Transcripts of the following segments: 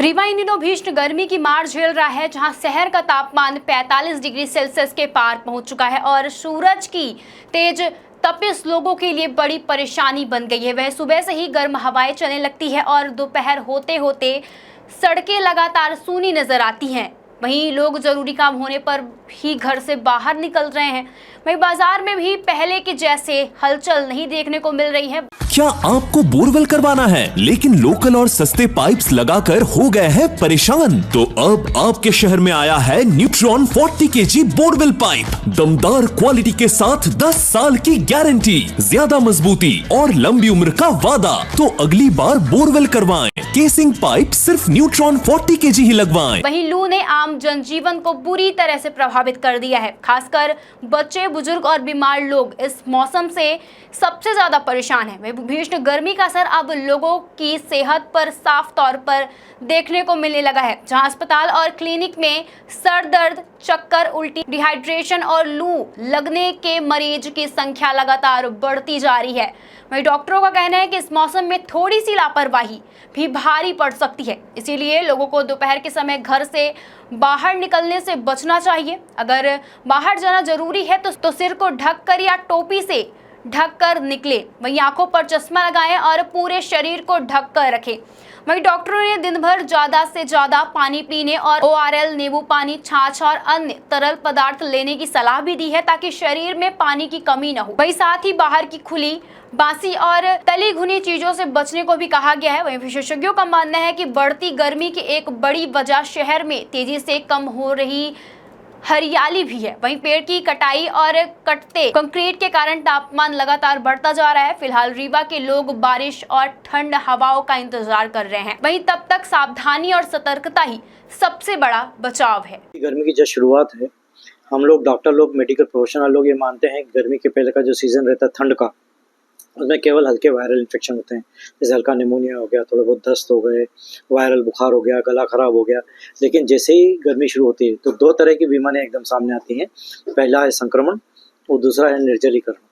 रीवा इन दिनों भीषण गर्मी की मार झेल रहा है, जहां शहर का तापमान 45 डिग्री सेल्सियस के पार पहुंच चुका है और सूरज की तेज तपिश लोगों के लिए बड़ी परेशानी बन गई है। वह सुबह से ही गर्म हवाएं चलने लगती है और दोपहर होते होते सड़कें लगातार सूनी नजर आती हैं। वहीं लोग जरूरी काम होने पर ही घर से बाहर निकल रहे हैं। वहीं बाजार में भी पहले के जैसे हलचल नहीं देखने को मिल रही है। क्या आपको बोरवेल करवाना है लेकिन लोकल और सस्ते पाइप्स लगाकर हो गए हैं परेशान? तो अब आपके शहर में आया है न्यूट्रॉन 40 kg बोरवेल पाइप। दमदार क्वालिटी के साथ 10 साल की गारंटी, ज्यादा मजबूती और लंबी उम्र का वादा। तो अगली बार बोरवेल करवाएं, केसिंग पाइप सिर्फ न्यूट्रॉन 40 kg ही लगवाएं। वहीं लू ने आम जनजीवन को बुरी तरह से प्रभावित कर दिया है। खासकर बच्चे, बुजुर्ग और बीमार लोग इस मौसम से सबसे ज्यादा परेशान हैं। भीषण गर्मी का असर अब लोगों की सेहत पर साफ तौर पर देखने को मिलने लगा है, जहां अस्पताल और क्लिनिक में सर दर्द, चक्कर, उल्टी, डिहाइड्रेशन और लू लगने के मरीज की संख्या लगातार बढ़ती जा रही है। वहीं डॉक्टरों का कहना है कि इस मौसम में थोड़ी सी लापरवाही भी भारी पड़ सकती है, इसीलिए लोगों को दोपहर के समय घर से बाहर निकलने से बचना चाहिए। अगर बाहर जाना जरूरी है तो सिर को ढककर या टोपी से ढककर निकले। वहीं आंखों पर चश्मा लगाएं और पूरे शरीर को ढक कर रखें। वहीं डॉक्टरों ने दिन भर ज्यादा से ज्यादा पानी पीने और ORL, नींबू पानी, छाछ और अन्य तरल पदार्थ लेने की सलाह भी दी है, ताकि शरीर में पानी की कमी न हो। वहीं साथ ही बाहर की खुली, बासी और तली भुनी चीजों से बचने को भी कहा गया है। वहीं विशेषज्ञों का मानना है कि बढ़ती गर्मी की एक बड़ी वजह शहर में तेजी से कम हो रही हरियाली भी है। वहीं पेड़ की कटाई और कटते कंक्रीट के कारण तापमान लगातार बढ़ता जा रहा है। फिलहाल रीवा के लोग बारिश और ठंड हवाओं का इंतजार कर रहे हैं। वहीं तब तक सावधानी और सतर्कता ही सबसे बड़ा बचाव है। गर्मी की जो शुरुआत है, हम लोग डॉक्टर लोग, मेडिकल प्रोफेशनल लोग ये मानते हैं कि गर्मी के पहले का जो सीजन रहता है ठंड का, उसमें केवल हल्के वायरल इन्फेक्शन होते हैं। जैसे हल्का निमोनिया हो गया, थोड़े बहुत दस्त हो गए, वायरल बुखार हो गया, गला खराब हो गया। लेकिन जैसे ही गर्मी शुरू होती है तो दो तरह की बीमारियां एकदम सामने आती हैं। पहला है संक्रमण और दूसरा है निर्जलीकरण।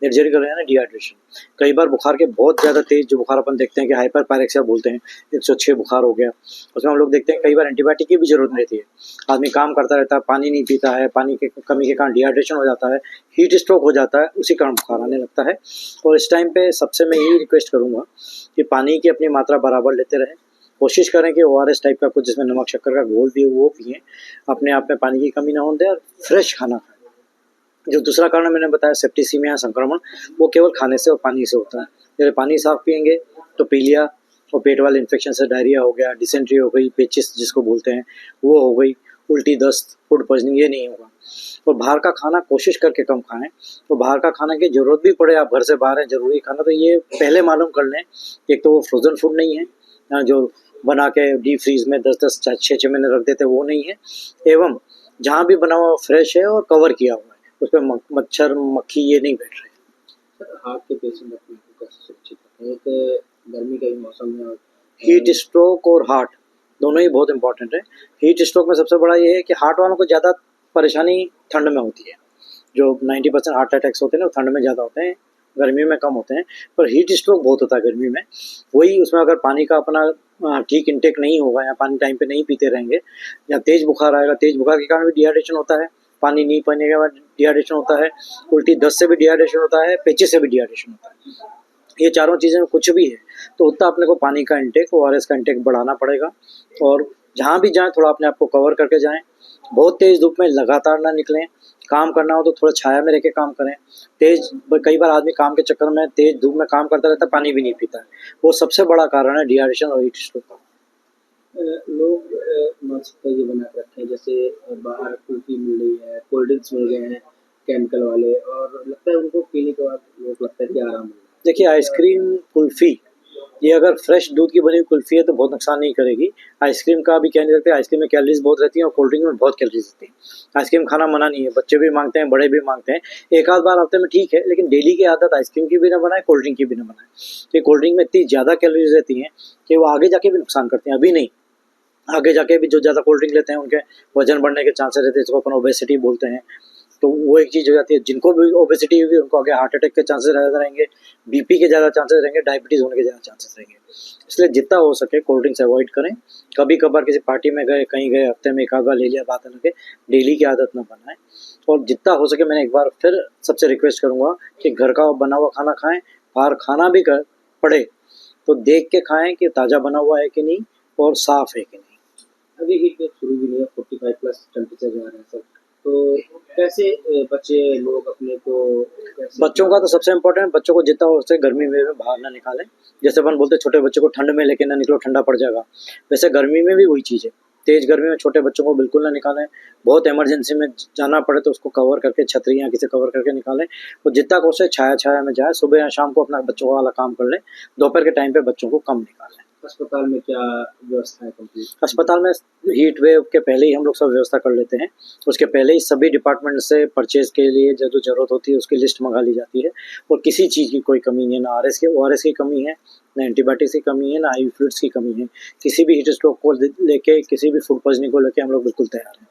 निर्जलीकरण यानी डिहाइड्रेशन। कई बार बुखार के बहुत ज़्यादा तेज जो बुखार अपन देखते हैं कि हाइपर पायरेक्सिया बोलते हैं, 106 बुखार हो गया, उसमें हम लोग देखते हैं कई बार एंटीबायोटिक की भी जरूरत रहती है। आदमी काम करता रहता है, पानी नहीं पीता है, पानी की कमी के कारण डिहाइड्रेशन हो जाता है, हीट स्ट्रोक हो जाता है, उसी कारण बुखार आने लगता है। और इस टाइम पे सबसे मैं यही रिक्वेस्ट करूँगा कि पानी की अपनी मात्रा बराबर लेते रहें। कोशिश करें कि ORS टाइप का कुछ जिसमें नमक शक्कर का घोल भी वो पिएँ, अपने आप में पानी की कमी ना होने दें और फ्रेश खाना खाएं। जो दूसरा कारण मैंने बताया सेप्टिसीमिया, संक्रमण, वो केवल खाने से और पानी से होता है। जैसे पानी साफ पिएंगे तो पीलिया और पेट वाले इन्फेक्शन से डायरिया हो गया, डिसेंट्री हो गई, पेचिस जिसको बोलते हैं वो हो गई, उल्टी, दस्त, फूड पॉइजनिंग, ये नहीं होगा। और बाहर का खाना कोशिश करके कम खाएं। तो बाहर का खाना की जरूरत भी पड़े, आप घर से बाहर हैं, जरूरी खाना, तो ये पहले मालूम कर लें। एक तो वो फ्रोजन फूड नहीं है जो बना के डीप फ्रीज में 10-10, 6-6 महीने रख देते, वो नहीं है। एवं जहाँ भी बना हुआ फ्रेश है और कवर किया हुआ है, उस पर मच्छर, मक्खी ये नहीं बैठ रहे। सर, हार्ट के पेशेंट अपने को कैसे सुरक्षित रखें? एक गर्मी का भी मौसम है और हीट स्ट्रोक और हार्ट दोनों ही बहुत इंपॉर्टेंट है। हीट स्ट्रोक में सबसे बड़ा ये है कि हार्ट वालों को ज़्यादा परेशानी ठंड में होती है। जो 90% हार्ट अटैक्स होते हैं ना, वो ठंड में ज़्यादा होते हैं, गर्मी में कम होते हैं। पर हीट स्ट्रोक बहुत होता है गर्मी में। वही उसमें अगर पानी का अपना ठीक इंटेक नहीं होगा या पानी टाइम पे नहीं पीते रहेंगे या तेज़ बुखार आएगा, तेज़ बुखार के कारण भी डिहाइड्रेशन होता है, पानी नहीं पीने के बाद डिहाइड्रेशन होता है, उल्टी, दस्त से भी डिहाइड्रेशन होता है, पेचिस से भी डिहाइड्रेशन होता है। ये चारों चीज़ें में कुछ भी है तो उतना अपने को पानी का इंटेक, ORS का इंटेक बढ़ाना पड़ेगा। और जहाँ भी जाएं थोड़ा अपने आप को कवर करके जाएं। बहुत तेज़ धूप में लगातार ना निकलें। काम करना हो तो थोड़ा छाया में रह के काम करें। कई बार आदमी काम के चक्कर में तेज़ धूप में काम करता रहता है, पानी भी नहीं पीता है, वो सबसे बड़ा कारण है डिहाइड्रेशन और हीट स्ट्रोक का। लोग मानसिकता ये बना के रखे हैं, जैसे बाहर कुल्फी मिल रही है, कोल्ड ड्रिंक्स मिल गए हैं केमिकल वाले, और लगता है उनको पीने के बाद लोग लगता है कि आराम मिल रहा है। देखिए, आइसक्रीम, कुल्फ़ी, ये अगर फ्रेश दूध की बनी हुई कुल्फ़ी है तो बहुत नुकसान नहीं करेगी। आइसक्रीम का भी कह नहीं सकते, आइसक्रीम में कैलोरीज बहुत रहती हैं और कोल्ड ड्रिंक में बहुत कैलोरीज रहती हैं। आइसक्रीम खाना मना नहीं है, बच्चे भी मांगते हैं, बड़े भी मांगते हैं। एक आध बार हफ्ते में ठीक है, लेकिन डेली की आदत आइसक्रीम की भी ना बनाए, कोल्ड ड्रिंक की भी ना बनाए। तो कोल्ड ड्रिंक में इतनी ज़्यादा कैलोरीज रहती हैं कि वो आगे जाके भी नुकसान करती हैं। अभी नहीं, आगे जाके भी जो ज़्यादा कोल्ड ड्रिंक लेते हैं उनके वजन बढ़ने के चांसेस रहते हैं, जिसको अपन ओबेसिटी बोलते हैं। तो वो एक चीज़ हो जाती है। जिनको भी ओबेसिटी होगी उनको आगे हार्ट अटैक के चांसेस ज़्यादा रहेंगे, बीपी के ज़्यादा चांसेस रहेंगे, डायबिटीज़ होने के ज़्यादा चांसेस रहेंगे। इसलिए जितना हो सके कोल्ड ड्रिंक्स अवॉइड करें। कभी कभार किसी पार्टी में गए, कहीं गए, हफ्ते में एक आध बार ले लिया, बात अलग है। डेली की आदत ना बनाएं। और जितना हो सके, मैंने एक बार फिर सबसे रिक्वेस्ट करूँगा कि घर का बना हुआ खाना खाएं। बाहर खाना भी पड़े तो देख के खाएं कि ताज़ा बना हुआ है कि नहीं और साफ़ है कि नहीं। अभी हीट वेव शुरू भी नहीं है, 45 प्लस टेम्परेचर जा रहा है सब, तो कैसे बच्चे लोग अपने को कैसे? बच्चों का तो सबसे इम्पोर्टेंट, बच्चों को जितना हो सके गर्मी में बाहर ना निकालें। जैसे अपन बोलते हैं छोटे बच्चों को ठंड में लेके ना निकलो, ठंडा पड़ जाएगा, वैसे गर्मी में भी वही चीज़ है। तेज़ गर्मी में छोटे बच्चों को बिल्कुल ना निकालें। बहुत इमरजेंसी में जाना पड़े तो उसको कवर करके, छतरी या किसी कवर करके निकालें। और जितना हो सके छाया में जाए, सुबह या शाम को अपना बच्चों वाला काम कर लें। दोपहर के टाइम पे बच्चों को कम निकालें। अस्पताल में क्या व्यवस्था है कंप्लीट? अस्पताल में हीट वेव के पहले ही हम लोग सब व्यवस्था कर लेते हैं। उसके पहले ही सभी डिपार्टमेंट से परचेज के लिए जो ज़रूरत होती है उसकी लिस्ट मंगा ली जाती है। और किसी चीज़ की कोई कमी नहीं है, ना ORS की कमी है, ना एंटीबायोटिक्स की कमी है, ना IV फ्लूइड्स की कमी है। किसी भी हीट स्ट्रोक को लेके, किसी भी फूड पॉइजनिंग को लेके हम लोग बिल्कुल तैयार हैं।